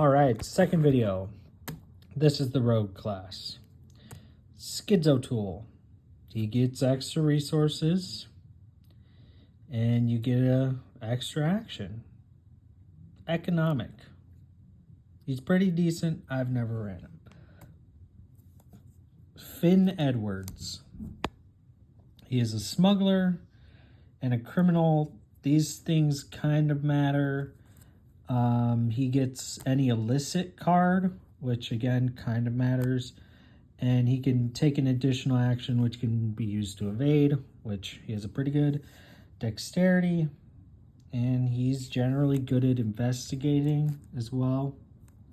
Alright, second video. This is the rogue class. Schizo tool. He gets extra resources and you get extra action. Economic. He's pretty decent. I've never ran him. Finn Edwards. He is a smuggler and a criminal. These things kind of matter. He gets any illicit card, which again kind of matters. And he can take an additional action, which can be used to evade, which he has a pretty good dexterity. And he's generally good at investigating as well.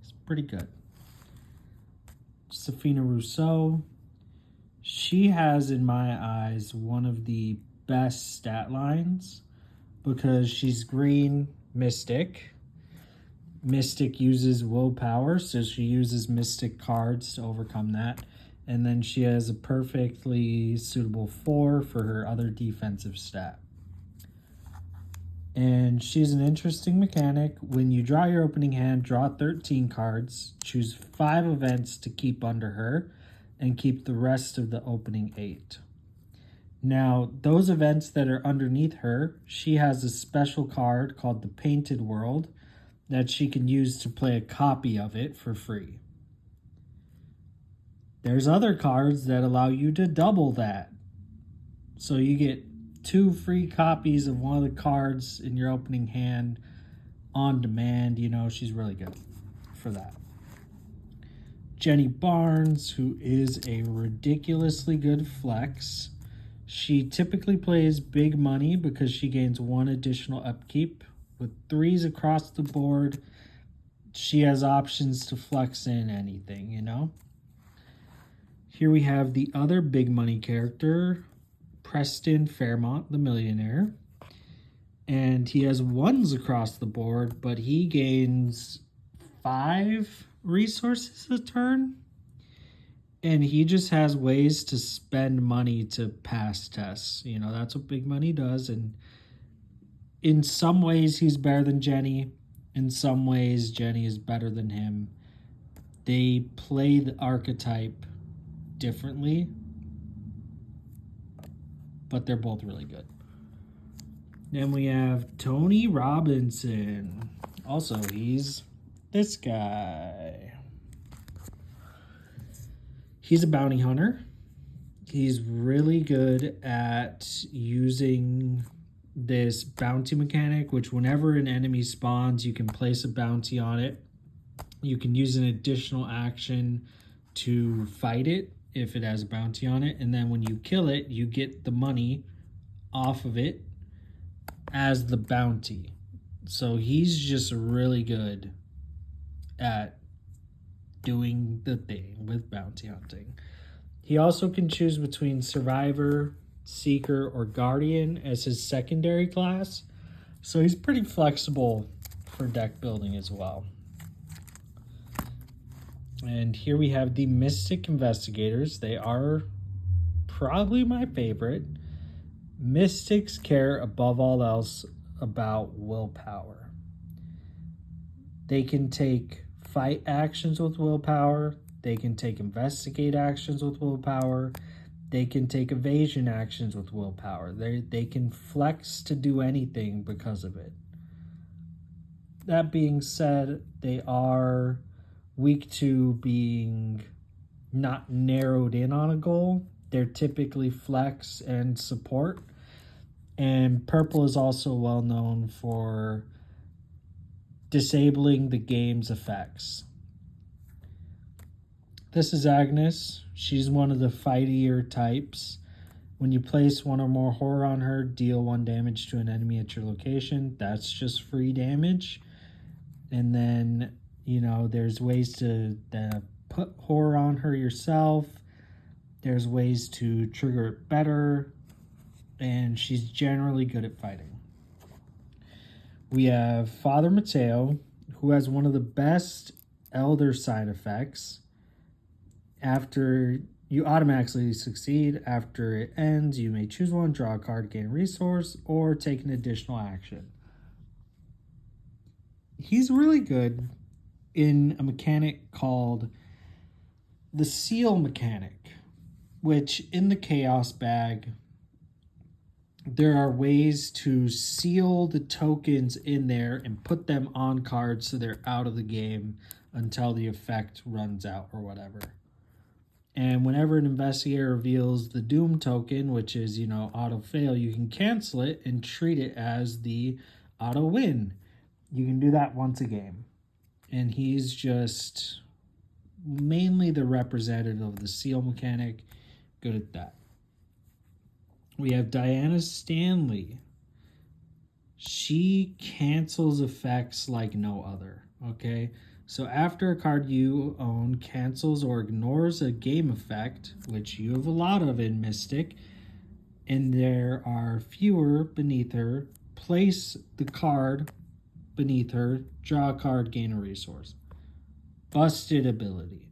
He's pretty good. Safina Rousseau. She has, in my eyes, one of the best stat lines because she's green mystic. Mystic uses willpower, so she uses mystic cards to overcome that. And then she has a perfectly suitable 4 for her other defensive stat. And she's an interesting mechanic. When you draw your opening hand, draw 13 cards, choose 5 events to keep under her, and keep the rest of the opening 8. Now, those events that are underneath her, she has a special card called the Painted World that she can use to play a copy of it for free. There's other cards that allow you to double that. So you get 2 free copies of one of the cards in your opening hand on demand. You know, she's really good for that. Jenny Barnes, who is a ridiculously good flex. She typically plays big money because she gains 1 additional upkeep. With 3s across the board, she has options to flex in anything, you know? Here we have the other big money character, Preston Fairmont, the millionaire. And he has 1s across the board, but he gains 5 resources a turn. And he just has ways to spend money to pass tests. You know, that's what big money does. And in some ways, he's better than Jenny. In some ways, Jenny is better than him. They play the archetype differently, but they're both really good. Then we have Tony Robinson. Also, he's this guy. He's a bounty hunter. He's really good at using this bounty mechanic, which whenever an enemy spawns, you can place a bounty on it. You can use an additional action to fight it if it has a bounty on it. And then when you kill it, you get the money off of it as the bounty. So he's just really good at doing the thing with bounty hunting. He also can choose between Survivor, Seeker, or Guardian as his secondary class. So he's pretty flexible for deck building as well. And here we have the Mystic Investigators. They are probably my favorite. Mystics care above all else about willpower. They can take fight actions with willpower. They can take investigate actions with willpower. They can take evasion actions with willpower. They can flex to do anything because of it. That being said, they are weak to being not narrowed in on a goal. They're typically flex and support. And purple is also well known for disabling the game's effects. This is Agnes. She's one of the fightier types. When you place 1 or more horror on her, deal 1 damage to an enemy at your location. That's just free damage. And then, you know, there's ways to put horror on her yourself. There's ways to trigger it better. And she's generally good at fighting. We have Father Mateo, who has one of the best Elder side effects. After you automatically succeed, after it ends, you may choose 1, draw a card, gain a resource, or take an additional action. He's really good in a mechanic called the seal mechanic, which in the chaos bag, there are ways to seal the tokens in there and put them on cards so they're out of the game until the effect runs out or whatever. And whenever an investigator reveals the Doom token, which is, auto fail, you can cancel it and treat it as the auto win. You can do that once a game. And he's just mainly the representative of the seal mechanic. Good at that. We have Diana Stanley. She cancels effects like no other, okay? So after a card you own cancels or ignores a game effect, which you have a lot of in Mystic, and there are fewer beneath her, place the card beneath her, draw a card, gain a resource. Busted ability.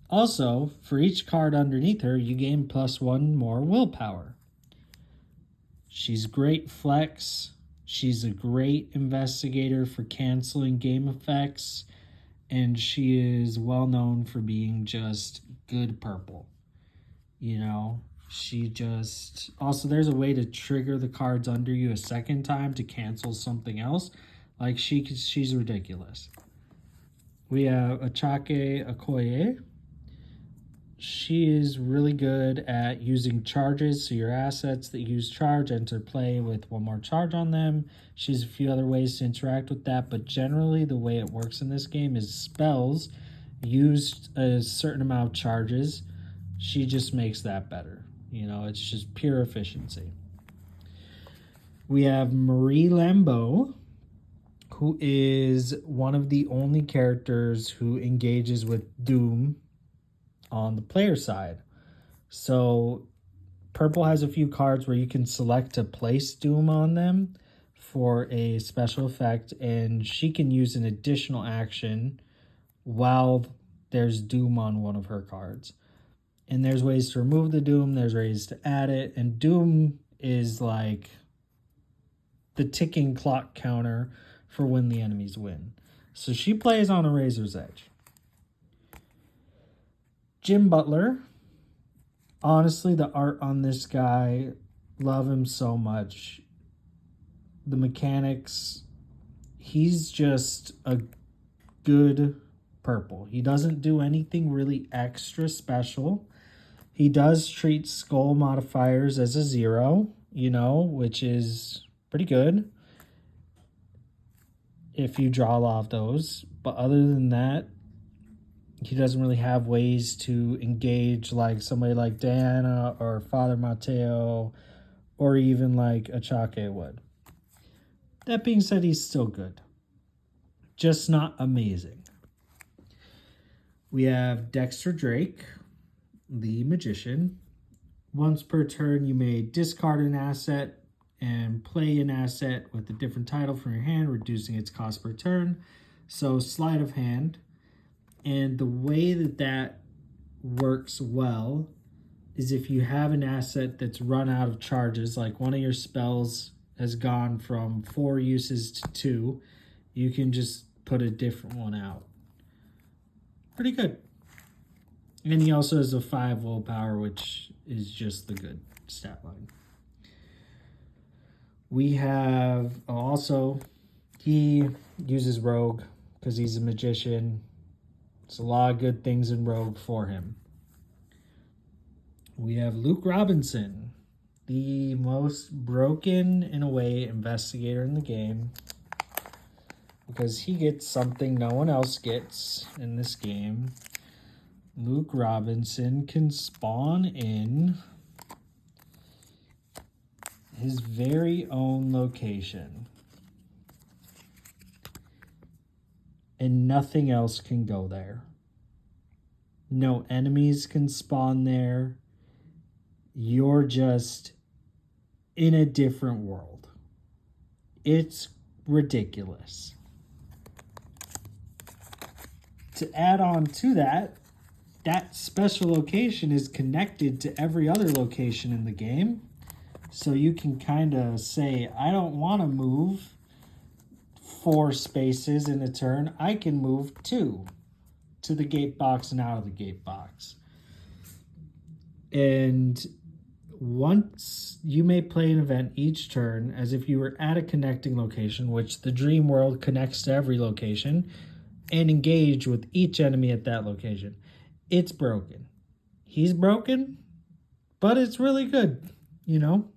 Also, for each card underneath her, you gain +1 more willpower. She's great flex. She's a great investigator for canceling game effects. And she is well known for being just good purple. She just... Also, there's a way to trigger the cards under you a second time to cancel something else. Like, she's ridiculous. We have Achake Okoye. She is really good at using charges, so your assets that use charge enter play with one more charge on them. She has a few other ways to interact with that, but generally the way it works in this game is spells used a certain amount of charges. She just makes that better. It's just pure efficiency. We have Marie Lambeau, who is one of the only characters who engages with Doom on the player side. So purple has a few cards where you can select to place Doom on them for a special effect, and she can use an additional action while there's Doom on one of her cards. And there's ways to remove the Doom, there's ways to add it, and Doom is like the ticking clock counter for when the enemies win. So she plays on a razor's edge. Jim Butler, honestly, the art on this guy, love him so much. The mechanics, he's just a good purple. He doesn't do anything really extra special. He does treat skull modifiers as a 0, which is pretty good if you draw a lot of those. But other than that, he doesn't really have ways to engage like somebody like Diana or Father Mateo or even like Achake would. That being said, he's still good. Just not amazing. We have Dexter Drake, the magician. Once per turn, you may discard an asset and play an asset with a different title from your hand, reducing its cost per turn. So sleight of hand. And the way that works well is if you have an asset that's run out of charges, like one of your spells has gone from 4 uses to 2, you can just put a different one out. Pretty good. And he also has a 5 willpower, which is just the good stat line. We have also, he uses Rogue because he's a magician. There's a lot of good things in Rogue for him. We have Luke Robinson, the most broken, in a way, investigator in the game, because he gets something no one else gets in this game. Luke Robinson can spawn in his very own location, and nothing else can go there. No enemies can spawn there. You're just in a different world. It's ridiculous. To add on to that, that special location is connected to every other location in the game. So you can kind of say, I don't want to move 4 spaces in a turn, I can move 2 to the gate box and out of the gate box. And once you may play an event each turn as if you were at a connecting location, which the dream world connects to every location, and engage with each enemy at that location. It's broken. He's broken, but it's really good. You know,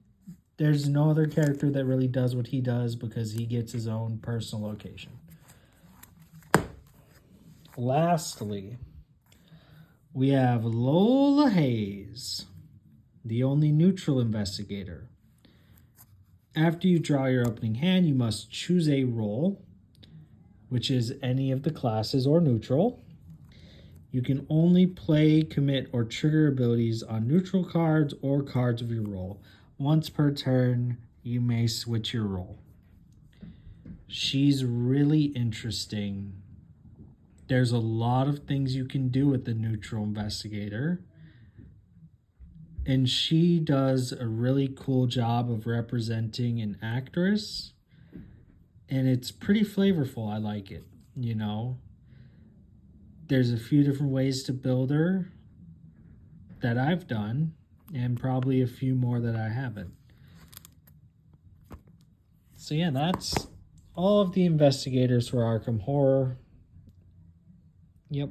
there's no other character that really does what he does because he gets his own personal location. Lastly, we have Lola Hayes, the only neutral investigator. After you draw your opening hand, you must choose a role, which is any of the classes or neutral. You can only play, commit, or trigger abilities on neutral cards or cards of your role. Once per turn, you may switch your role. She's really interesting. There's a lot of things you can do with the neutral investigator. And she does a really cool job of representing an actress. And it's pretty flavorful. I like it, you know. There's a few different ways to build her that I've done, and probably a few more that I haven't. So yeah, that's all of the investigators for Arkham Horror. Yep.